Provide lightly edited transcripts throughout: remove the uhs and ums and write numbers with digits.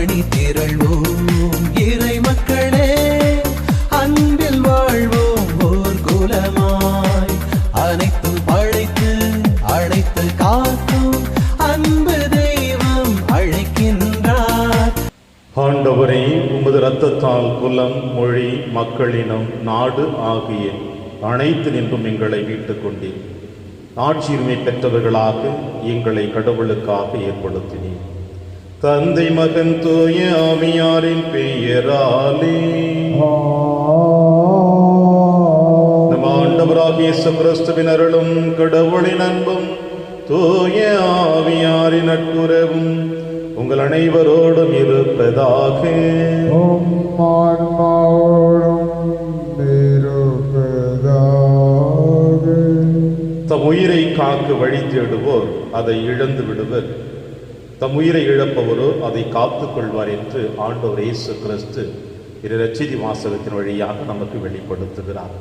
அணி திரள்வோம் இறை மக்களே, அன்பில் வாழ்வோம் ஓர் குலமாய். அனைத்தும் படைத்து அழைத்து காக்கும் அன்பு தெய்வம் அழைக்கின்றார். ஆண்டவரே, உமது இரத்தத்தால் குலம், மொழி, மக்களினம், நாடு ஆகிய அனைத்து நின்றும் எங்களை மீட்டுக் கொண்டீர். ஆட்சியுரிமை பெற்றவர்களாக எங்களை கடவுளுக்காக ஏற்படுத்தினீர். தந்தை, மகன், தூய ஆவியாரின் பெயராலே நம் ஆண்டவராகிய இயேசு கிறிஸ்துவின் அருளும் கடவுளின் அன்பும் தூய ஆவியாரின் நட்புறவும் உங்கள் அனைவரோடும் இருப்பதாக. தம் உயிரை காக்க வழி தேடுவோர் அதை இழந்து விடுவர், தம் உயிரை இழப்பவரோ அதை காத்துக் கொள்வார் என்று ஆண்டவர் இயேசு கிறிஸ்து நற்செய்தி வாசகத்தின் வழியாக நமக்கு வெளிப்படுத்துகிறார்.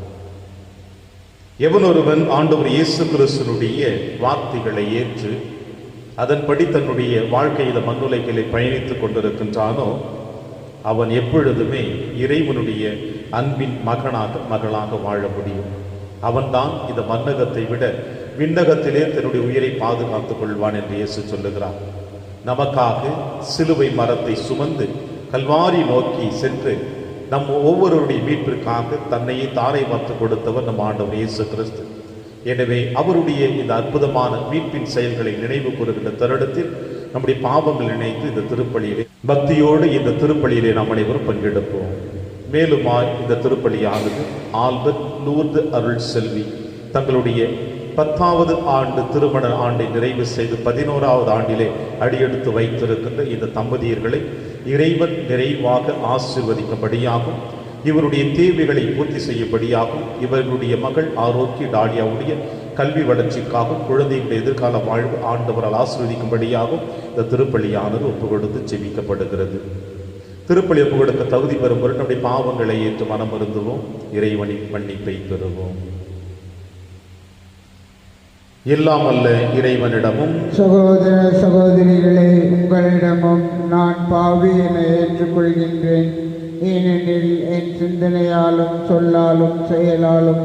எவனொருவன் ஆண்டவர் இயேசு கிறிஸ்துனுடைய வார்த்தைகளை ஏற்று அதன்படி தன்னுடைய வாழ்க்கையில மண்ணுலகிலே பயணித்துக் கொண்டிருக்கின்றானோ அவன் எப்பொழுதுமே இறைவனுடைய அன்பின் மகளாக வாழ முடியும். அவன்தான் இந்த மன்னகத்தை விட விண்ணகத்திலே தன்னுடைய உயிரை பாதுகாத்துக் கொள்வான் என்று இயேசு சொல்லுகிறார். நமக்காக சிலுவை மரத்தை சுமந்து கல்வாரி நோக்கி சென்று நம் ஒவ்வொருவருடைய மீட்பிற்காக தன்னையே தாரை வார்த்து கொடுத்தவர் நம் ஆண்டவர் இயேசு கிறிஸ்து. எனவே அவருடைய இந்த அற்புதமான மீட்பின் செயல்களை நினைவு கூறுகின்ற தருணத்தில் நம்முடைய பாவங்கள் நினைத்து இந்த திருப்பலியிலே பக்தியோடு இந்த திருப்பலியிலே நாம் அனைவரும் பங்கெடுப்போம். மேலுமாய் இந்த திருப்பலியானது ஆல்பர்ட் லூர்து அருள் செல்வி தங்களுடைய 10வது ஆண்டு திருமண ஆண்டை நிறைவு செய்து 11வது ஆண்டிலே அடியெடுத்து வைத்திருக்கின்ற இந்த தம்பதியர்களை இறைவன் நிறைவாக ஆசீர்வதிக்கும்படியாகும், இவருடைய தேவைகளை பூர்த்தி செய்யும்படியாகும், இவர்களுடைய மகள் ஆரோக்கிய டாலியாவுடைய கல்வி வளர்ச்சிக்காகவும் குழந்தைகளுடைய எதிர்கால வாழ்வு ஆண்டவரால் ஆசீர்வதிக்கும்படியாகும் இந்த திருப்பலியானது ஒப்பு கொடுத்து செபிக்கப்படுகிறது. திருப்பலி ஒப்பு கொடுக்க தகுதி பெறும் பொருள் நம்முடைய பாவங்களை ஏற்று மனம் வருந்துவோம், இறைவனின் மன்னிப்பை பெறுவோம். எல்லாம் அல்ல இறைவனிடமும் சகோதர சகோதரிகளே, உங்களிடமும் நான் பாவி என ஏற்றுக்கொள்கின்றேன். ஏனெனில் என் சிந்தனையாலும் சொல்லாலும் செயலாலும்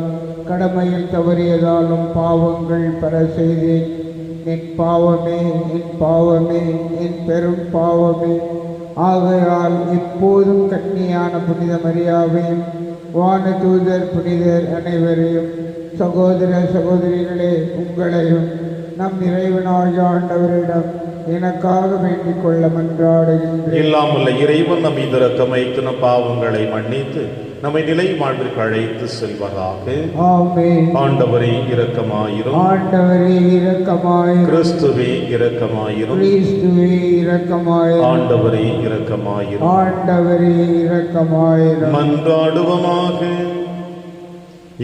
கடமையில் தவறியதாலும் பாவங்கள் பல செய்தேன். என் பாவமே, என் பாவமே, என் பெரும் பாவமே. ஆகையால் இப்போதும் கன்னியான புனித மரியாவையும் வானதூதர் புனிதர் அனைவரையும் சகோதர சகோதரிகளே உங்களையும் நம் இறைவனாகிய ஆண்டவரிடம் எனக்காக வேண்டிக் கொள்ள மன்றாடுகின்றேன். எல்லாம் உள்ள இறைவன் நம் மீது இரக்கம் வைத்து நம் பாவங்களை மன்னித்து நம்மை நிலை வாழ்விற்கு அழைத்து செல்வதாக. ஆமென். ஆண்டவரே இரக்கமாயிரும். ஆண்டவரே இரக்கமாயிரும். கிறிஸ்துவே இரக்கமாயிரும். கிறிஸ்துவே இரக்கமாயிரும். ஆண்டவரே இரக்கமாயிரும். ஆண்டவரே இரக்கமாயிரும். மன்றாடுவமாக.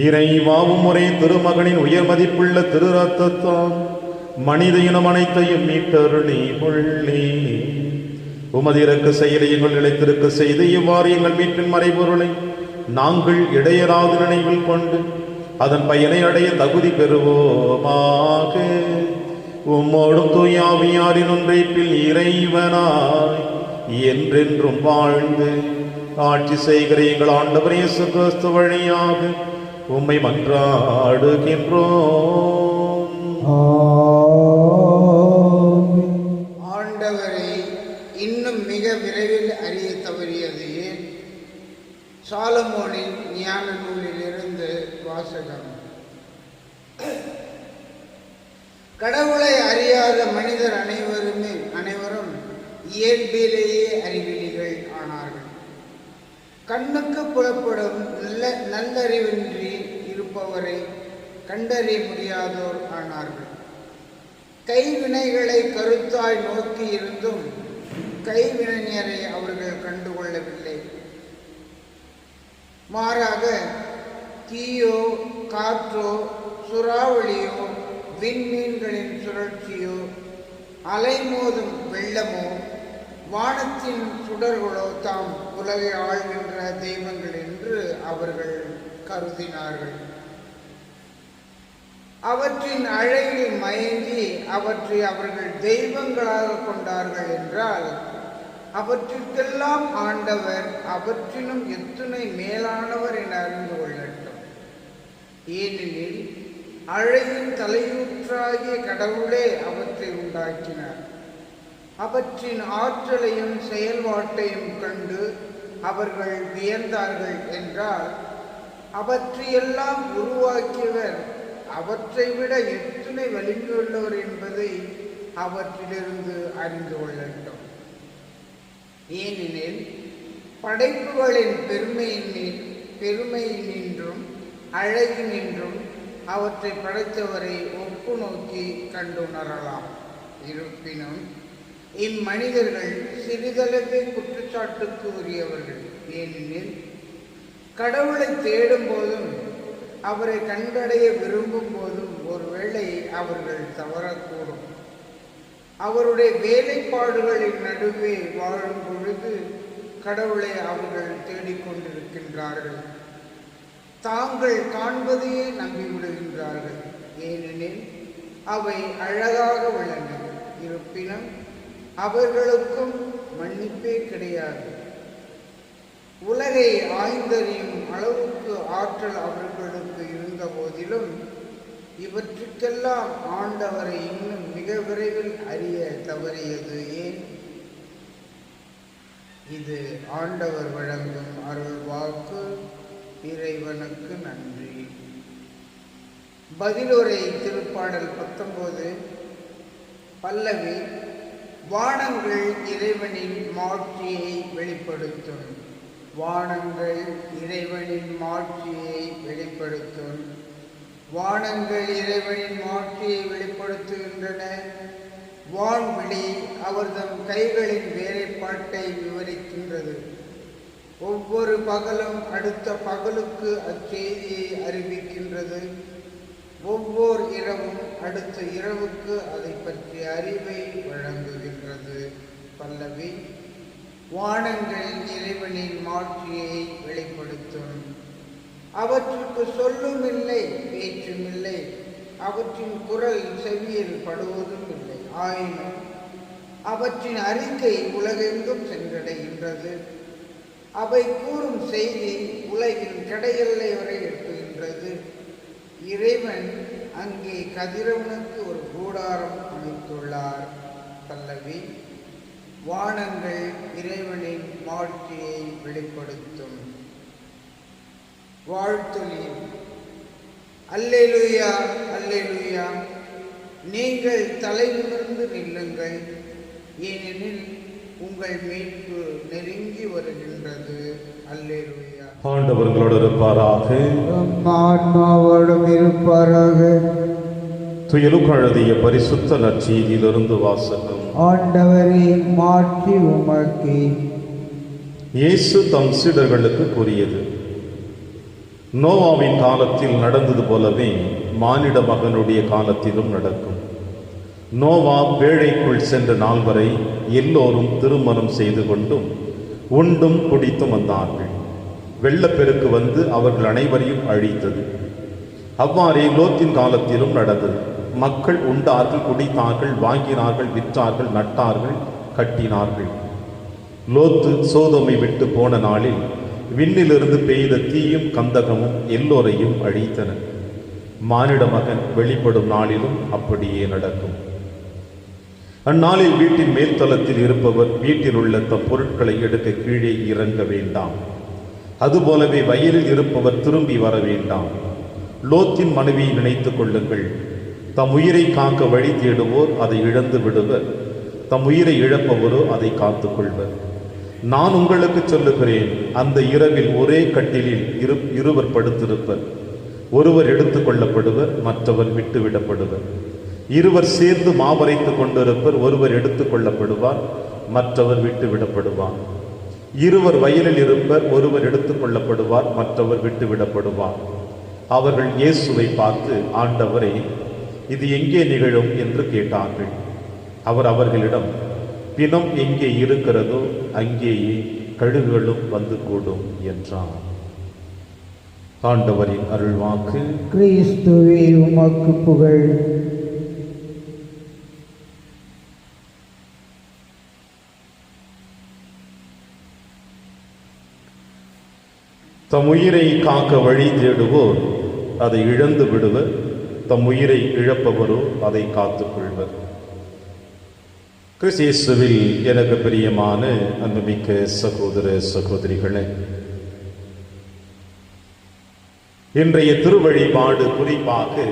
இறைவாவும் முறை திருமகனின் உயர் மதிப்புள்ள திரு ரத்தத்தால் மனித இனம் அனைத்தையும் மீட்டருளி உள்ளே உமது இறக்க செயலை எங்கள் நிலைத்திருக்க செய்து இவ்வாறு எங்கள் மீட்பின் மறைபொருளை நாங்கள் இடையராது நினைவில் கொண்டு அதன் பயனை அடைய தகுதி பெறுவோமாக. உம்மோடும் தூயாவியாரின் ஒன்றைப்பில் இறைவனாய் என்றென்றும் வாழ்ந்து ஆட்சி செய்கிற எங்கள் ஆண்டவர் இயேசு கிறிஸ்து வழியாக உம்மை மன்றாடுகின்றோம். ஆண்டவரை இன்னும் மிக விரைவில் அறிய தவறியது ஏன்? சாலமோனின் ஞான நூலிலிருந்து வாசகம். கடவுளை அறியாத மனிதர் அனைவரும் இயல்பிலேயே அறிவிலிகள் ஆனார்கள். கண்ணுக்கு புலப்படும் நல்லறிவின்றி இருப்பவரை கண்டறிய முடியாதோர் ஆனார்கள். கைவினைகளை கருத்தாய் நோக்கி இருந்தும் கைவினைஞரை அவர்கள் கண்டுகொள்ளவில்லை. மாறாக தீயோ, காற்றோ, சூறாவளியோ, விண்மீன்களின் சுழற்சியோ, அலைமோதும் வெள்ளமோ, வானத்தின் சுடர்களோ தாம் உலகை ஆள்கின்ற தெய்வங்கள் என்று அவர்கள் கருதினார்கள். அவற்றின் அழகில் மயங்கி அவற்றை அவர்கள் தெய்வங்களாக கொண்டார்கள் என்றால் அவற்றிற்கெல்லாம் ஆண்டவர் அவற்றினும் எத்துணை மேலானவர் என அறிந்து கொள்ளட்டும். ஏனெனில் அழகின் தலையூற்றாகிய கடவுளே அவற்றை உண்டாக்கினார். அவற்றின் ஆற்றலையும் செயல்பாட்டையும் கண்டு அவர்கள் வியந்தார்கள் என்றால், அவற்றையெல்லாம் உருவாக்கியவர் அவற்றை விட எத்தனை வலிமையுள்ளவர் என்பதை அவற்றிலிருந்து அறிந்து கொள்ளட்டும். ஏனெனில் படைப்புகளின் பெருமையினின்றும் அழகினின்றும் அவற்றை படைத்தவரை ஒப்பு நோக்கி கண்டுணரலாம். இருப்பினும் இம்மனிதர்கள் சிறிதளவே குற்றச்சாட்டுக்கு உரியவர்கள். ஏனெனில் கடவுளை தேடும் போதும் அவரை கண்டடைய விரும்பும் போதும் ஒருவேளை அவர்கள் தவறக்கூடும். அவருடைய வேலைப்பாடுகளின் நடுவே வாழும் பொழுது கடவுளை அவர்கள் தேடிக்கொண்டிருக்கின்றார்கள். தாங்கள் காண்பதையே நம்பிவிடுகின்றார்கள். ஏனெனில் அவை அழகாக உள்ளன. இருப்பினும் அவர்களுக்கும் மன்னிப்பே கிடையாது. உலகை ஆய்ந்தறியும் அளவுக்கு ஆற்றல் அவர்களுக்கு இருந்த போதிலும் இவற்றுக்கெல்லாம் ஆண்டவரை இன்னும் மிக விரைவில் அறிய தவறியது ஏன்? இது ஆண்டவர் வழங்கும் அருள் வாக்கு. இறைவனுக்கு நன்றி. பதிலுரை திருப்பாடல் 19 பல்லவி. வானங்கள் இறைவனின் மாட்சியை வெளிப்படுத்தும். வானங்கள் இறைவனின் மாட்சியை வெளிப்படுத்தும். வானங்கள் இறைவனின் மாட்சியை வெளிப்படுத்துகின்றன. வான்வெளி அவர்தம் கைகளின் வேலைப்பாட்டை விவரிக்கின்றது. ஒவ்வொரு பகலும் அடுத்த பகலுக்கு அச்செய்தியை அறிவிக்கின்றது. ஒவ்வொரு இரவும் அடுத்த இரவுக்கு அதை பற்றிய அறிவை வழங்குகின்றது. பல்லவி. வானங்கள் இறைவனின் மாட்சியை வெளிப்படுத்தும். அவற்றுக்கு சொல்லும் இல்லை, பேச்சும் இல்லை. அவற்றின் குரல் செவியில் படுவதும் இல்லை. ஆயினும் அவற்றின் அறிக்கை உலகெங்கும் சென்றடைகின்றது. அவை கூறும் செய்தி உலகின் கடையெல்லை வரை எட்டுகின்றது. இறைவன் அங்கே கதிரவனுக்கு ஒரு கூடாரம் அமைத்துள்ளார். பல்லவி. வானங்கள் இறைவனின் மாட்சியை வெளிப்படுத்தும். வாழ்த்தொலி. அல்லேலூயா, அல்லேலூயா. நீங்கள் தலை நிமிர்ந்து நில்லுங்கள், ஏனெனில் உங்கள் மீட்பு நெருங்கி வருகின்றது. அல்லேலூயா. ஆண்டவர்களோடு இருப்பாராக, ஆன்மாவோடும் இருப்பாராக. துயலுக்கு எழுதிய பரிசுத்த நற்செய்தியிலிருந்து வாசகம். ஆண்டவரே, மாட்சி உமக்கே. இயேசு தம் சீடர்களுக்கு கூறியது, நோவாவின் காலத்தில் நடந்தது போலவே மானிட மகனுடைய காலத்திலும் நடக்கும். நோவா பேழைக்குள் சென்ற நாள் வரை எல்லோரும் திருமணம் செய்து கொண்டும் உண்டும் குடித்தும் வந்தார்கள். வெள்ளப்பெருக்கு வந்து அவர்கள் அனைவரையும் அழித்தது. அவ்வாறே லோத்தின் காலத்திலும் நடந்தது. மக்கள் உண்டார்கள், குடித்தார்கள், வாங்கினார்கள், விற்றார்கள், நட்டார்கள், கட்டினார்கள். லோத்து சோதோமை விட்டு போன நாளில் விண்ணிலிருந்து பெய்த தீயும் கந்தகமும் எல்லோரையும் அழித்தன. மானிட மகன் வெளிப்படும் நாளிலும் அப்படியே நடக்கும். அந்நாளில் வீட்டின் மேல்தளத்தில் இருப்பவர் வீட்டில் உள்ள தம் பொருட்களை எடுக்க கீழே இறங்க வேண்டாம். அதுபோலவே வயலில் இருப்பவர் திரும்பி வர வேண்டாம். லோத்தின் மனைவியை நினைத்துக் கொள்ளுங்கள். தம் உயிரை காக்க வழி தேடுவோர் அதை இழந்து விடுவர், தம் உயிரை இழப்பவரோ அதை காத்துக் கொள்வர். நான் உங்களுக்கு சொல்லுகிறேன், அந்த இரவில் ஒரே கட்டிலில் இருவர் படுத்திருப்பர். ஒருவர் எடுத்துக் கொள்ளப்படுவர், மற்றவர் விட்டுவிடப்படுவர். இருவர் சேர்ந்து மாவரைத்துக் கொண்டிருப்பர். ஒருவர் எடுத்துக் கொள்ளப்படுவார், மற்றவர் விட்டுவிடப்படுவார். இருவர் வயலில் இருப்பர். ஒருவர் எடுத்துக் கொள்ளப்படுவார், மற்றவர் விட்டுவிடப்படுவார். அவர்கள் இயேசுவை பார்த்து, ஆண்டவரே, இது எங்கே நிகழும் என்று கேட்டார்கள். அவர் அவர்களிடம், பிணம் எங்கே இருக்கிறதோ அங்கேயே கழுகுகளும் வந்து கூடும் என்றார். ஆண்டவரின் அருள்வாக்கு. கிறிஸ்துவே, உமக்கு புகழ். தம் உயிரை காக்க வழி தேடுவோர் அதை இழந்து விடுவர், தம் உயிரை இழப்பவரோ அதை காத்துக் கொள்வர். கிறிஸ்து இயேசுவில் எனக்கு பிரியமான அன்புமிக்க சகோதர சகோதரிகளே, இன்றைய திருவழிபாடு குறிப்பாக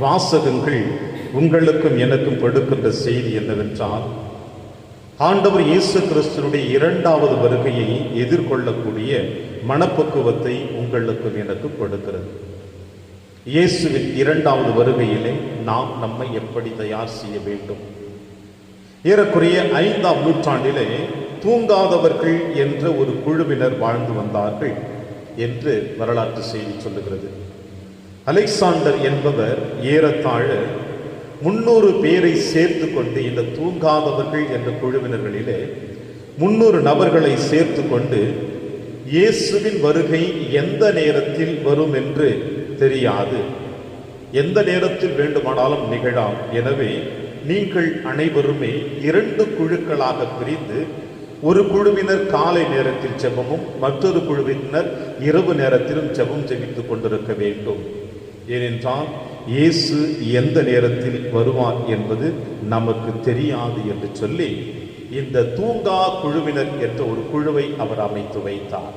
வாசகங்கள் உங்களுக்கும் எனக்கும் கொடுக்கின்ற செய்தி என்னவென்றால், ஆண்டவர் இயேசு கிறிஸ்துவினுடைய இரண்டாவது வருகையை எதிர்கொள்ளக்கூடிய மனப்பக்குவத்தை உங்களுக்கும் எனக்கும் கொடுக்கிறது. இயேசுவின் இரண்டாவது வருகையிலே நாம் நம்மை எப்படி தயார் செய்ய வேண்டும்? ஏறக்குறைய 5ஆம் நூற்றாண்டிலே தூங்காதவர்கள் என்ற ஒரு குழுவினர் வாழ்ந்து வந்தார்கள் என்று வரலாற்று செய்தி சொல்லுகிறது. அலெக்சாண்டர் என்பவர் ஏறத்தாழ 300 பேரை சேர்த்து கொண்டு இந்த தூங்காதவர்கள் என்ற குழுவினர்களிலே 300 நபர்களை சேர்த்து கொண்டு இயேசுவின் வருகை எந்த நேரத்தில் வரும் என்று தெரியாது, எந்த நேரத்தில் வேண்டுமானாலும் நிகழாம், எனவே நீங்கள் அனைவருமே 2 குழுக்களாக பிரிந்து ஒரு குழுவினர் காலை நேரத்தில் ஜெபமும் மற்றொரு குழுவினர் இரவு நேரத்திலும் ஜெபம் ஜெபித்துக் கொண்டிருக்க வேண்டும். ஏனென்றால் இயேசு எந்த நேரத்தில் வருவார் என்பது நமக்கு தெரியாது என்று சொல்லி இந்த தூங்கா குழுவினர் என்ற ஒரு குழுவை அவர் அமைத்து வைத்தார்.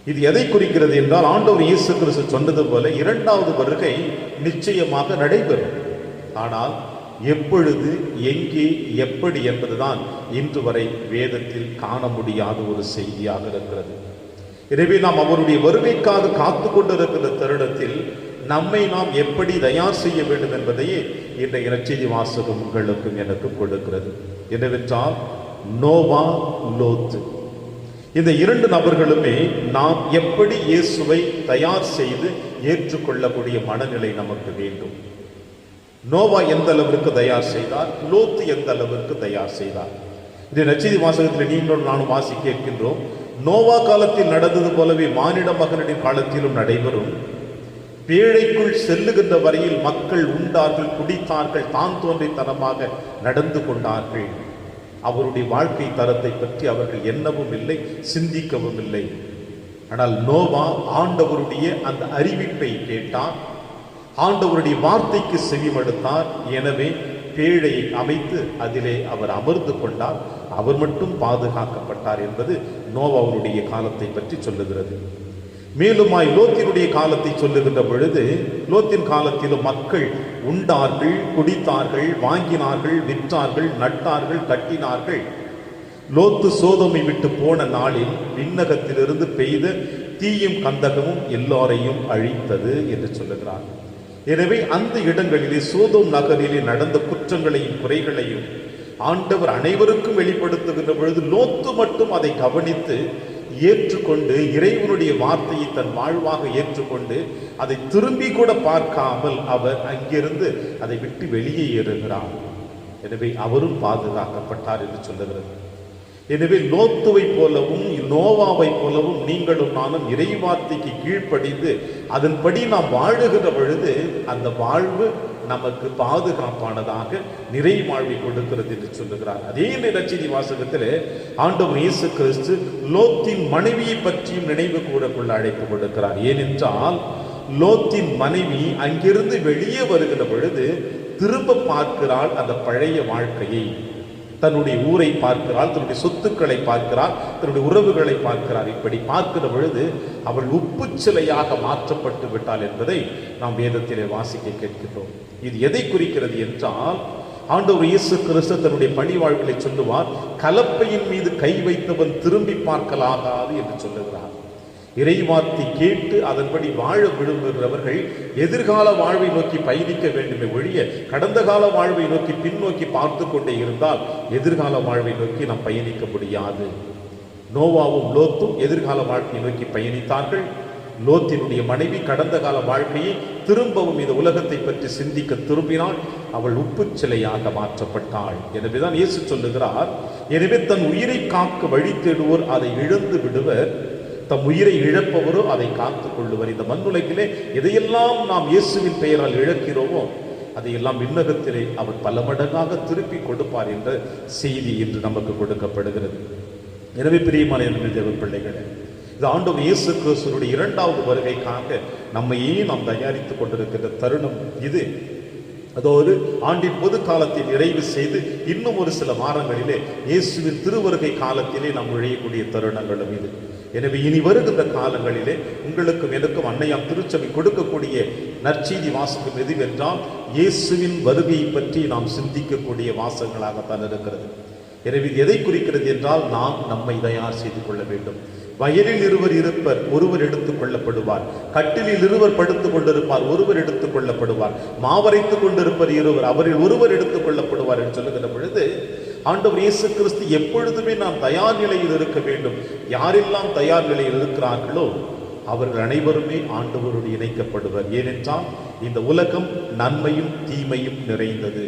இது எதை குறிக்கிறது என்றால், ஆண்டவர் இயேசு கிறிஸ்து சொன்னது போல இரண்டாவது வருகை நிச்சயமாக நடைபெறும். ஆனால் எப்பொழுது, எங்கே, எப்படி என்பதுதான் இன்று வரை வேதத்தில் காண முடியாத ஒரு செய்தியாக இருக்கிறது. எனவே நாம் அவருடைய வருகைக்காக காத்து கொண்டிருக்கிற தருணத்தில் நம்மை நாம் எப்படி தயார் செய்ய வேண்டும் என்பதையே இன்றைய நற்செய்தி வாசகம் உங்களுக்கும் எனக்கும் கொடுக்கிறது. என்னவென்றால், நோவா, லோத்து, இந்த 2 நபர்களுமே நாம் எப்படி இயேசுவை தயார் செய்து ஏற்றுக்கொள்ளக்கூடிய மனநிலை நமக்கு வேண்டும். நோவா எந்த அளவிற்கு தயார் செய்தார், லோத்து எந்த அளவிற்கு தயார் செய்தார். இந்த நற்செய்தி வாசகத்தில் நீங்களும் நானும் வாசிக்க இருக்கின்றோம். நோவா காலத்தில் நடந்தது போலவே மானிட மகனுடைய காலத்திலும் நடைபெறும். பேழைக்குள் செல்லுகின்ற வரையில் மக்கள் உண்டார்கள், குடித்தார்கள், தான் தோன்றித்தனமாக நடந்து கொண்டார்கள். அவருடைய வாழ்க்கை தரத்தை பற்றி அவர்கள் எண்ணவும் இல்லை, சிந்திக்கவும் இல்லை. ஆனால் நோவா ஆண்டவருடைய அந்த அறிவிப்பை கேட்டார், ஆண்டவருடைய வார்த்தைக்கு செவிமடுத்தார். எனவே பேழையை அமைத்து அதிலே அவர் அமர்ந்து கொண்டார். அவர் மட்டும் பாதுகாக்கப்பட்டார் என்பது நோவாவுடைய காலத்தை பற்றி சொல்லுகிறது. மேலுமாய் லோத்தினுடைய காலத்தை சொல்லுகின்ற பொழுது, லோத்தின் காலத்திலும் மக்கள் உண்டார்கள், குடித்தார்கள், வாங்கினார்கள், விற்றார்கள், நட்டார்கள், கட்டினார்கள். லோத்து சோதோமை விட்டு போன நாளில் விண்ணகத்திலிருந்து பெய்த தீயும் கந்தகமும் எல்லாரையும் அழித்தது என்று சொல்லுகிறார். எனவே அந்த இடங்களிலே, சோதோம் நகரிலே நடந்த குற்றங்களையும் குறைகளையும் ஆண்டவர் அனைவருக்கும் வெளிப்படுத்துகின்ற பொழுது லோத்து மட்டும் அதை கவனித்து ஏற்றுக்கொண்டு இறைவனுடைய வார்த்தையை தன் வாழ்வாக ஏற்றுக்கொண்டு அதை திரும்பி கூட பார்க்காமல் அவர் அங்கிருந்து அதை விட்டு வெளியே ஏறுகிறார். எனவே அவரும் பாதுகாக்கப்பட்டார் என்று சொல்லுகிறது. எனவே லோத்துவை போலவும் நோவாவை போலவும் நீங்களும் நானும் இறை வார்த்தைக்கு கீழ்ப்படிந்து அதன்படி நாம் வாழுகிற பொழுது அந்த வாழ்வு நமக்கு பாதுகாப்பானதாக நிறை வாழ்வை கொடுக்கிறது என்று சொல்லுகிறார். அதே நற்செய்தி வாசகத்தில் ஆண்டவர் இயேசு கிறிஸ்து லோத்தின் மனைவியை பற்றியும் நினைவு கூறக்குள்ள அழைப்பு கொடுக்கிறார். ஏனென்றால் லோத்தின் மனைவி அங்கிருந்து வெளியே வருகிற பொழுது திரும்ப பார்க்கிறாள் அந்த பழைய வாழ்க்கையை, தன்னுடைய ஊரை பார்க்கிறாள், தன்னுடைய சொத்துக்களை பார்க்கிறாள், தன்னுடைய உறவுகளை பார்க்கிறார். இப்படி பார்க்கிற பொழுது அவள் உப்பு சிலையாக மாற்றப்பட்டு விட்டாள் என்பதை நாம் வேதத்திலே வாசிக்க கேட்கிறோம். இது எதை குறிக்கிறது என்றால், ஆண்டவர் இயேசு கிறிஸ்து தன்னுடைய பணி வாழ்விலை சொல்லுவார், கலப்பையின் மீது கை வைத்தவன் திரும்பி பார்க்கலாகாது என்று சொல்லுகிறார். இறைவார்த்தை கேட்டு அதன்படி வாழ விரும்புகிறவர்கள் எதிர்கால வாழ்வை நோக்கி பயணிக்க வேண்டுமே ஒழிய கடந்த கால வாழ்வை நோக்கி பின்னோக்கி பார்த்து கொண்டே இருந்தால் எதிர்கால வாழ்வை நோக்கி நாம் பயணிக்க முடியாது. நோவாவும் லோத்தும் எதிர்கால வாழ்க்கையை நோக்கி பயணித்தார்கள். லோத்தினுடைய மனைவி கடந்த கால வாழ்க்கையை திரும்பவும் இந்த உலகத்தை பற்றி சிந்திக்க திரும்பினாள். அவள் உப்பு சிலையாக மாற்றப்பட்டாள். எனவேதான் இயேசு சொல்லுகிறார், எனவே தன் உயிரை காக்க வழி தேடுவோர் அதை இழந்து விடுவர், தம் உயிரை இழப்பவரோ அதை காத்துக் கொள்ளுவர். இந்த மண்ணுலகிலே எதையெல்லாம் நாம் இயேசுவின் பெயரால் இழக்கிறோமோ அதையெல்லாம் விண்ணகத்திலே அவர் பல மடங்காக திருப்பி கொடுப்பார் என்ற செய்தி இன்று நமக்கு கொடுக்கப்படுகிறது. எனவே பிரியமான தேவ பிள்ளைகளே, இது ஆண்டவர் இயேசு கிறிஸ்துவினுடைய இரண்டாவது வருகைக்காக நம்மையே நாம் தயாரித்துக் கொண்டிருக்கின்ற தருணம் இது. அதோடு ஆண்டின் பொது காலத்தை நிறைவு செய்து இன்னும் ஒரு சில வாரங்களிலே இயேசுவின் திருவருகை காலத்திலே நாம் நுழையக்கூடிய தருணங்களும் இது. எனவே இனி வருகின்ற காலங்களிலே உங்களுக்கும் எனக்கும் அன்னையாம் திருச்சபை கொடுக்கக்கூடிய நற்செய்தி வாசகம் எதுவென்றால் இயேசுவின் வருகையை பற்றி நாம் சிந்திக்கக்கூடிய வாசகங்களாகத்தான் இருக்கிறது. எனவே எதை குறிக்கிறது என்றால் நாம் நம்மை தயார் செய்து கொள்ள வேண்டும். வயலில் இருவர் இருப்பர், ஒருவர் எடுத்துக் கொள்ளப்படுவார். கட்டிலில் இருவர் படுத்துக் கொண்டிருப்பார், ஒருவர் எடுத்துக் கொள்ளப்படுவார். மாவரைத்துக் கொண்டிருப்பர் இருவர், அவரில் ஒருவர் எடுத்துக் கொள்ளப்படுவார் என்று சொல்லுகிற பொழுது ஆண்டவர் இயேசு கிறிஸ்து எப்பொழுதுமே நாம் தயார் நிலையில் இருக்க வேண்டும். யாரெல்லாம் தயார் நிலையில் இருக்கிறார்களோ அவர்கள் அனைவருமே ஆண்டவரோடு இணைக்கப்படுவர். ஏனென்றால் இந்த உலகம் நன்மையும் தீமையும் நிறைந்தது,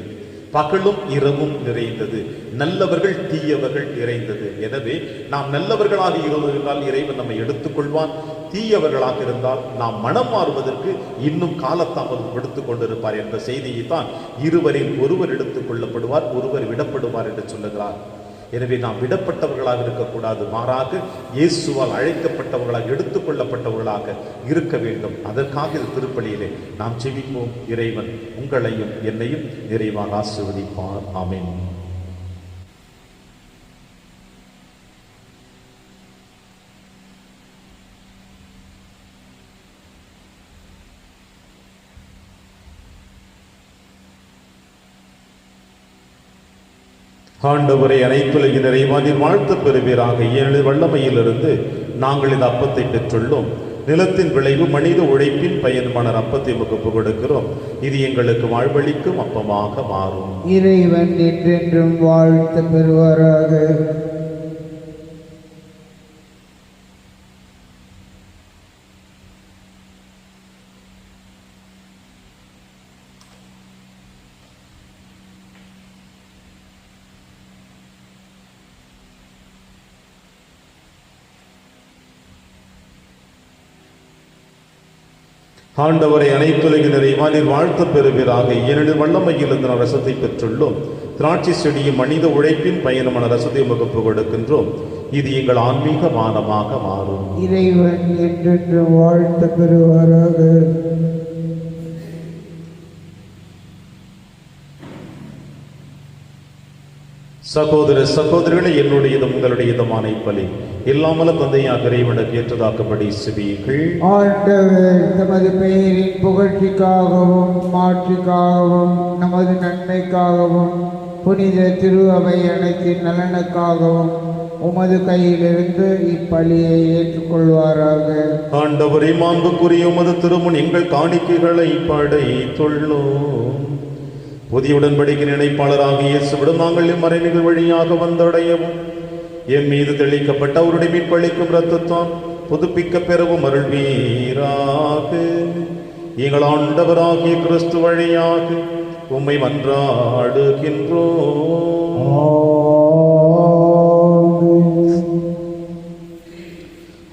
பகலும் இரவும் நிறைந்தது, நல்லவர்கள் தீயவர்கள் நிறைந்தது. எனவே நாம் நல்லவர்களாக இருந்தால் இறைவன் நம்மை எடுத்துக்கொள்வான், தீயவர்களாக இருந்தால் நாம் மனம் மாறுவதற்கு இன்னும் காலத்தாமதம் எடுத்துக் கொண்டிருப்பார் என்ற செய்தியை தான் இருவரில் ஒருவர் எடுத்துக் கொள்ளப்படுவார், ஒருவர் விடப்படுவார் என்று சொல்லுகிறார். எனவே நாம் விடப்பட்டவர்களாக இருக்கக்கூடாது, மாறாக இயேசுவால் அழைக்கப்பட்டவர்களாக எடுத்துக்கொள்ளப்பட்டவர்களாக இருக்க வேண்டும். அதற்காக இந்த திருப்பலியிலே நாம் ஜெபிப்போம். இறைவன் உங்களையும் என்னையும் நிறைவாக ஆசீர்வதிப்பார். ஆமென். ஆண்டவரை அனைத்துலக நிறைவானில் வாழ்த்து பெறுவீராக. ஏழு வல்லமையிலிருந்து நாங்கள் இந்த அப்பத்தை பெற்றுள்ளோம். நிலத்தின் விளைவு மனித உழைப்பின் பயன்மான அப்பத்தை முகப்பு கொடுக்கிறோம். இது எங்களுக்கு வாழ்வளிக்கும் அப்பமாக மாறும். இறைவன் என்றென்றும் வாழ்த்து பெறுவாராக. ஆண்டவரை அனைத்துலக நிறைவானில் வாழ்த்து பெறுவீராக. ஏனெனில் வல்லமையிலிருந்து நாம் ரசத்தை பெற்றுள்ளோம். திராட்சை செடியும் மனித உழைப்பின் பயணமான ரசத்தை முகப்பு கொடுக்கின்றோம். இது எங்கள் ஆன்மீக மானமாக மாறும். இறைவன் என்றென்று வாழ்த்து பெறுவாராக. சகோதர சகோதரிகளை, என்னுடையதும் உங்களுடையதுமான இப்பலி இல்லாமல தந்தையாக இறைவனுக்கு ஏற்றதாக்கப்படி செபியுங்கள். ஆண்டவர் தமது பெயரின் புகழ்ச்சிக்காகவும் மாட்சிக்காகவும் நமது நன்மைக்காகவும் புனித திரு அவை அனைத்தின் நலனுக்காகவும் உமது கையிலிருந்து இப்பலியை ஏற்றுக்கொள்வாராக. ஆண்டவரே, மாண்புக்குரிய உமது திருமுன் எங்கள் காணிக்கைகளை படைத்துள்ளோம். புதிய உடன்படிக்கை இணைப்பாளராக இயேசுவிடம் நாங்கள் இம்மறைநிகள் வழியாக வந்தடையவும் எம் மீது தெளிக்கப்பட்ட அவருடைய மீட்பளிக்கும் இரத்தத்தால் புதுப்பிக்க பெறவும் அருள்வீராக. எங்கள் ஆண்டவராகிய கிறிஸ்து வழியாக உம்மை மன்றாடுகின்றோம்.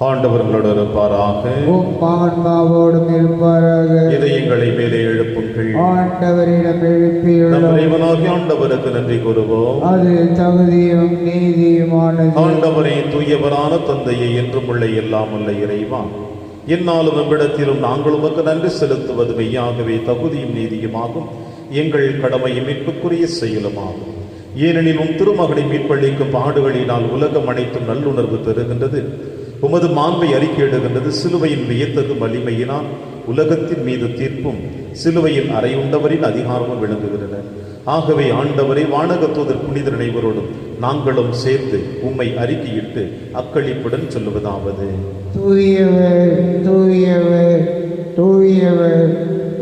ஆண்டவர்களோடு இருப்பாராக. ஆன்மாவோடும் இருப்பாராக. இதயங்களை மேலே எழுப்புங்கள். ஆண்டவரிடம் எழுப்பியுள்ளோம். இறைவனாகிய ஆண்டவருக்கு நன்றி கூறுவோம். அது தகுதியும் நீதியுமானது. ஆண்டவரே, தூயவரான தந்தையை என்றும் உள்ள எல்லாம் உள்ள இறைவா, என்னாலும் எவ்விடத்திலும் நாங்கள் உமக்கு நன்றி செலுத்துவது மெய்யாகவே தகுதியும் நீதியுமாகும், எங்கள் கடமையும் மீட்புக்குரிய செயலுமாகும். ஏனெனில் உம் திருமகனை மீட்பளிக்கும் பாடுகளினால் உலகம் அனைத்தும் நல்லுணர்வு பெறுகின்றது, உமது மாண்பை அறிக்கையிடுகின்றது. சிலுவையின் வியத்தகு வலிமையினால் உலகத்தின் மீது தீர்ப்பும் சிலுவையில் அறையுண்டவரின் அதிகாரமும் விளங்குகின்றன. ஆகவே ஆண்டவரை, வானக தூதர் புனிதர் அனைவரோடும் நாங்களும் சேர்ந்து உம்மை அறிக்கையிட்டு அக்களிப்புடன் சொல்லுவதாவது: தூயவர் தூயவர் தூயவர்,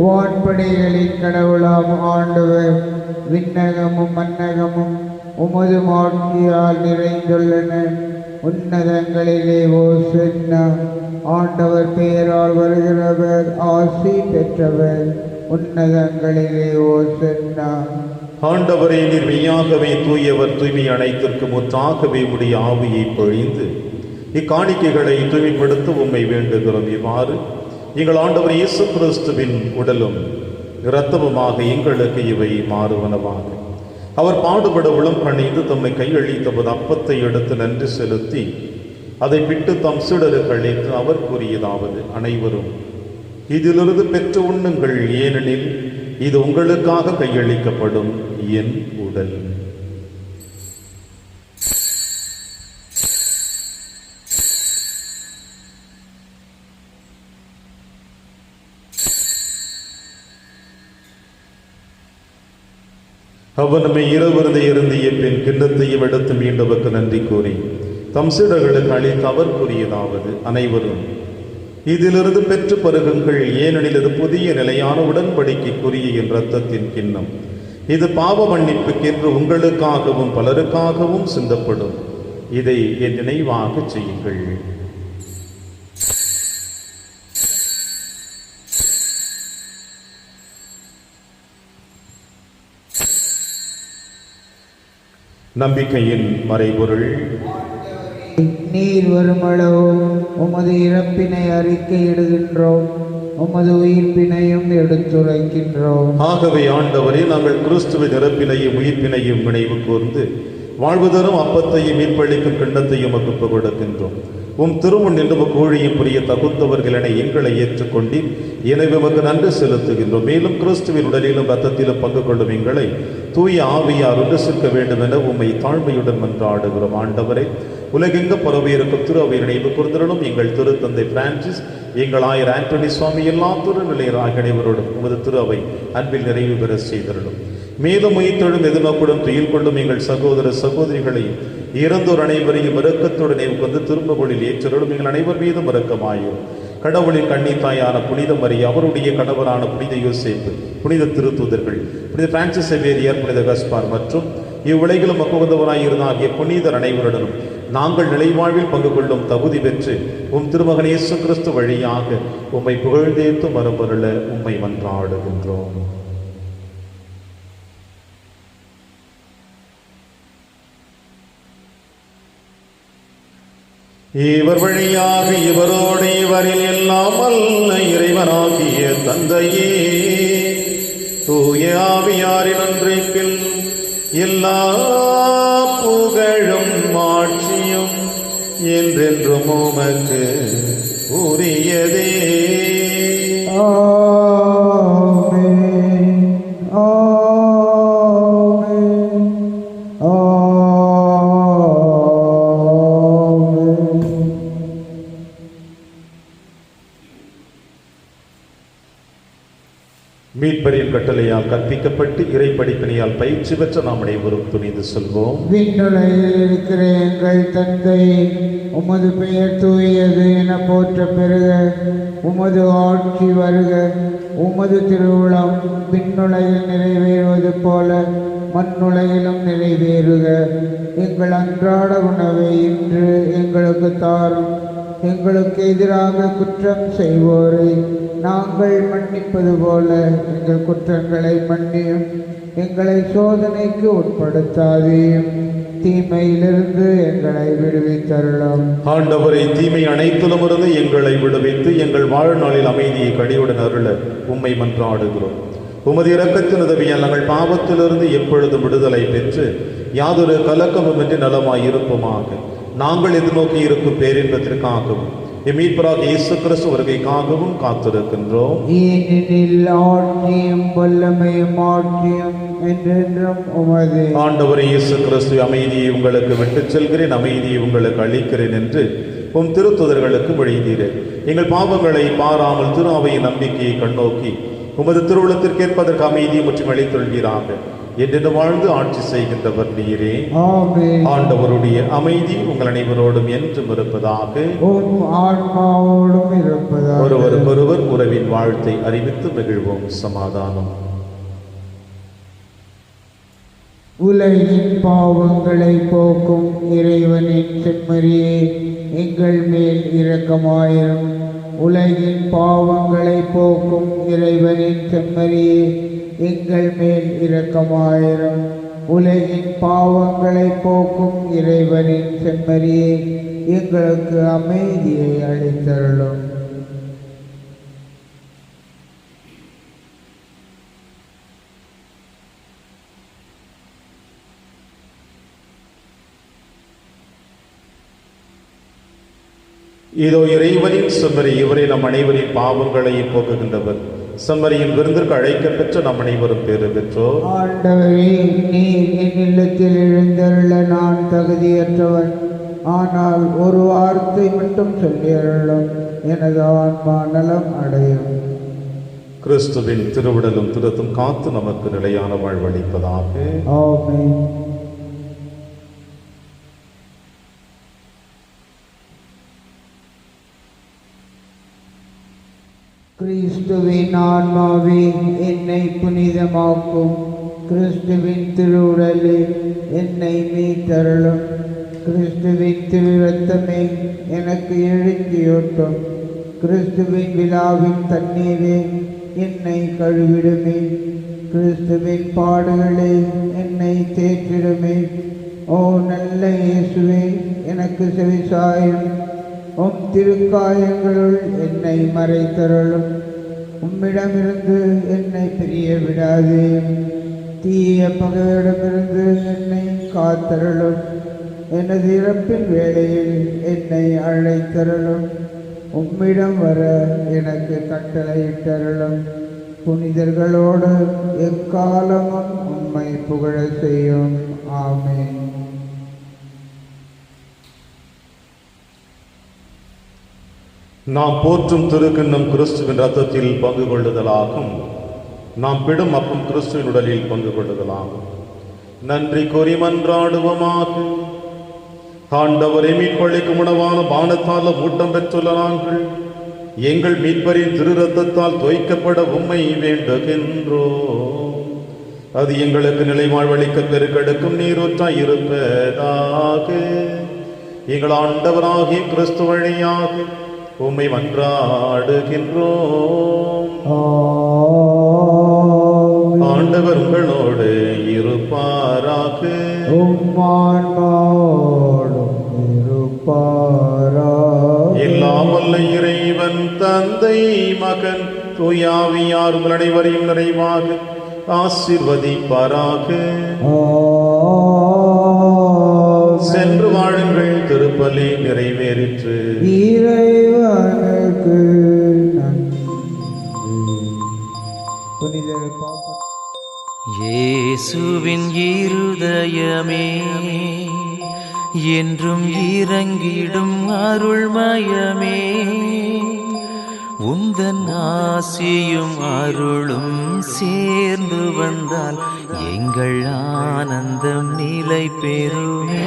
வான்படைகளின் கடவுளாம் ஆண்டவர். விண்ணகமும் மன்னகமும் உமது மாட்சியால் நிறைந்துள்ளன. உன்னதங்களிலே ஓசன்னா. ஆண்டவர் பெயரால் வருகிறவர் ஆசி பெற்றவர். உன்னதங்களிலே ஓசன்னா. ஆண்டவரே, நீர் மெய்யாகவே தூயவர், தூய்மை அனைத்திற்கும் முற்றாகவே உடைய ஆவியை பொழிந்து இக்காணிக்கைகளை தூய்மைப்படுத்த உம்மை வேண்டுகிறோம். இவ்வாறு எங்கள் ஆண்டவர் இயேசு கிறிஸ்துவின் உடலும் இரத்தமுமாக எங்களுக்கு இவை மாறுவனவாக. அவர் பாடுபட உளம் கணிந்து தம்மை கையளித்தபோது அப்பத்தை எடுத்து நன்றி செலுத்தி அதை விட்டு தம் சீடருக்கு அளித்து அவர் கூறியதாவது, அனைவரும் இதிலிருந்து பெற்று உண்ணுங்கள், ஏனெனில் இது உங்களுக்காக கையளிக்கப்படும் என் உடல். அவர் நம்மை இரவிருந்தை இருந்திய பின் கிண்ணத்தையும் எடுத்து மீண்டவருக்கு நன்றி கூறி தம் சீடர்களுக்கு அளித்து அவர் கூறியதாவது, அனைவரும் இதிலிருந்து பெற்று பருகுங்கள், ஏனெனில் இது புதிய நிலையான உடன்படிக்கைக்குரிய என் இரத்தத்தின் கிண்ணம். இது பாவ மன்னிப்புக்கென்று உங்களுக்காகவும் பலருக்காகவும் சிந்தப்படும். இதை என் நினைவாக செய்யுங்கள். நம்பிக்கையின் மறைபொருள். நீர் வருமளவோ உமது இறப்பினை அறிக்கையிடுகின்றோம், உமது உயிர்ப்பினையும் எடுத்துரைக்கின்றோம். ஆகவே ஆண்டவரே, நாங்கள் கிறிஸ்துவின் இறப்பினையும் உயிர்ப்பினையும் நினைவு கூர்ந்து வாழ்வு தரும் அப்பத்தையும் மீட்பளிக்கும் கிண்ணத்தையும் உமக்கு கொடுக்கின்றோம். உம் திருமுன் நின்று ஊழியம் புரிய தகுந்தவர்கள் என எங்களை ஏற்றுக்கொண்டீர். எனவே உமக்கு நன்றி செலுத்துகின்றோம். மேலும் கிறிஸ்துவின் உடலிலும் இரத்தத்திலும் பங்கு கொள்ளும் எங்களை தூய ஆவியார் ஒன்று சேர்க்க வேண்டும் என உம்மை தாழ்மையுடன் மன்றாடுகிறோம். ஆண்டவரே, உலகெங்க பரவியிருக்கும் திரு அவை நினைவு கூர்ந்தருளும். எங்கள் திருத்தந்தை பிரான்சிஸ், எங்கள் ஆயர் ஆண்டனி சுவாமி, எல்லா திருநிலையராக அனைவரோடும் உமது திரு அவை அன்பில் நிறைவு பெற செய்தருளும். மேலும் உயிர்த்தெழும் எதிர்நோக்குடன் துயில் கொள்ளும் எங்கள் சகோதர சகோதரிகளையும் இறந்தோர் அனைவரையும் இரக்கத்துடன் கொண்டு திரும்பொழில் ஏற்றருளும். எங்கள் அனைவர் மீதும் இரக்கமாயும். கடவுளின் கன்னித்தாயான புனித மரியா, அவருடைய கணவரான புனித யோசேப்பு, புனித திருத்தூதர்கள், புனித பிரான்சிஸ் சேவேரியார், புனித கஸ்பார் மற்றும் இவ்வுலகிலும் மக்குவந்தவராயிருந்தாகிய புனிதர் அனைவருடனும் நாங்கள் நிலைவாழ்வில் பங்கு கொள்ளும் தகுதி பெற்று உம் திருமகன் இயேசு கிறிஸ்து வழியாக உம்மை புகழ்ந்தேத்து மரபருள உம்மை மன்றாடுகின்றோம். இவர் வழியாக இவரோடு இவரில் எல்லாம் வல்ல இறைவனாகிய தந்தையே, தூய ஆவியாரின் ஒன்றிப்பில் எல்லா புகழும் ஆட்சியும் என்றென்றும் உமக்கு உரியதே. மீட்பரின் கட்டளையால் கற்பிக்கப்பட்டு இறை படிப்பினையால் பயிற்சி பெற்ற நாம் அனைவரும் துணிந்து செல்வோம். விண்ணுலகில் இருக்கிற எங்கள் தந்தை, உமது பெயர் தூயது என போற்ற பெறுக. உமது ஆட்சி வருக. உமது திருவுளம் விண்ணுலகில் நிறைவேறுவது போல மண்ணுலகிலும் நிறைவேறுக. எங்கள் அன்றாட உணவை இன்று எங்களுக்கு தாரும். எங்களுக்கு எதிராக குற்றம் செய்வோரை நாங்கள் மன்னிப்பது போல எங்கள் குற்றங்களை மன்னியும். எங்களை சோதனைக்கு உட்படுத்தாதேயும், தீமையிலிருந்து எங்களை விடுவித்தருளும். ஆண்டவரை, தீமை அனைத்திலும் இருந்து எங்களை விடுவித்து எங்கள் வாழ்நாளில் அமைதியை கனிவுடன் அருள உம்மை மன்றாடுகிறோம். உமது இரக்கத்தின் உதவியால் நாங்கள் பாவத்திலிருந்து எப்பொழுதும் விடுதலை பெற்று யாதொரு கலக்கமுமின்றி நலமாய் இருப்போமாக. நாங்கள் எதிர்நோக்கி இருக்கும் பேரின்பத்திற்காகவும் மீட்பராக இயேசு கிறிஸ்து வருகைக்காகவும் காத்திருக்கின்றோம். ஏனெனில் ஆட்சியும் வல்லமையும் ஆட்சியும் என்றென்றும் உமதே. ஆண்டவரே இயேசு கிறிஸ்து, அமைதியை உங்களுக்கு விட்டுச் செல்கிறேன், அமைதியை உங்களுக்கு அளிக்கிறேன் என்று உம் திருத்துதர்களுக்கு வழிந்தீரே. எங்கள் பாவங்களை பாராமல் திரு அவையின் நம்பிக்கையை கண்ணோக்கி உமது திருவுளத்திற்கேற்பதற்கு அமைதியை மற்றும் அளித்தொள்வீராக. என்று வாழ்ந்து ஆட்சி செய்கின்றவர் நீரே. ஆண்டவருடைய அமைதி உங்கள் அனைவரோடும் என்றும் இருப்பதாக. ஒருவருக்கொருவர் உறவின் வாழ்த்தை அறிவித்து மகிழ்வோம். சமாதானம். உலகின் பாவங்களை போக்கும் இறைவனின் செம்மறியே, எங்கள் மேல் இரக்கமாயிரும். உலகின் பாவங்களை போக்கும் இறைவனின் செம்மறியே, எங்கள் மேல் இரக்கமாயிரும். உலகின் பாவங்களை போக்கும் இறைவனின் செம்மறியே, எங்களுக்கு அமைதியை அளித்தருளும். இதோ இறைவனின் செம்மறி, இவரை நம் அனைவரின் பாவங்களை போக்குகின்றவர். செம்மறியின் விருந்திற்கு அழைக்க பெற்ற நம் அனைவரும் பேறு பெற்றோர். ஆண்டவரே, நீர் என் இல்லத்தில் எழுந்தருள நான் தகுதியற்றவன். ஆனால் ஒரு வார்த்தை மட்டும் சொல்லி அருளும், எனது ஆன்மா நலம் அடையும். கிறிஸ்துவின் திருவிடலும் திருத்தும் காத்து நமக்கு நிலையான வாழ்வளிப்பதாக. ஆமென். கிறிஸ்துவின் ஆன்மாவே என்னை புனிதமாக்கும். கிறிஸ்துவின் திருவுடலே என்னை மீட்டருளும். கிறிஸ்துவின் திரு இரத்தமே எனக்கு எழுச்சியூட்டும். கிறிஸ்துவின் விழாவின் தண்ணீரே என்னை கழுவிடுமே. கிறிஸ்துவின் பாடுகளே என்னை தேற்றிடுமே. ஓ நல்ல இயேசுவே, எனக்கு செவிசாயும். உம் திருக்காயங்களுள் என்னை மறைத்தருளும். உம்மிடமிருந்து என்னை பிரிய விடாதே. தீய பகையிடமிருந்து என்னை காத்தருளும். எனது இறப்பின் வேளையில் என்னை அழைத்தருளும். உம்மிடம் வர எனக்கு கட்டளையிட்டருளும். புனிதர்களோடு எக்காலமும் உம்மை புகழ செய்யும். ஆமென். நாம் போற்றும் திருக்கிண்ணம் கிறிஸ்துவின் ரத்தத்தில் பங்கு கொள்ளுதலாகும். நாம் பிடும் அப்பம் கிறிஸ்துவின் உடலில் பங்கு கொள்ளுதலாகும். நன்றி கூறி மன்றாடுவோமாக. ஆண்டவரை மீட்பளிக்கும் உணவான பானத்தால் ஊட்டம் பெற்றுள்ள நாங்கள் எங்கள் மீட்பரின் திரு ரத்தத்தால் தோய்க்கப்பட உம்மை வேண்டுகின்றோம். அது எங்களுக்கு நிலைவாழ்வளிக்க பெருக்கெடுக்கும் நீரூற்றாய் இருப்பதாக. எங்கள் ஆண்டவராகிய கிறிஸ்து வழியாக உம்மை மன்றாடுகின்றோம். ஆண்டவர் உங்களோடு இருப்பாராக. எல்லாம் வல்ல இறைவன் தந்தை, மகன், தூயாவியார் உங்கள் அனைவரையும் நிறைவாக ஆசீர்வதிப்பாராக. சென்று வாழுங்கள். திருப்பலி நிறைவேறிற்று. இறைவனுக்கு நன்றி. புனிதர் பாப்பா இயேசுவின் இருதயமே என்றும் இறங்கிடும் அருள்மயமே, உந்தன் ஆசியும் அருளும் சேர்ந்து வந்தால் எங்கள் ஆனந்தம் நிலை பெறுமே.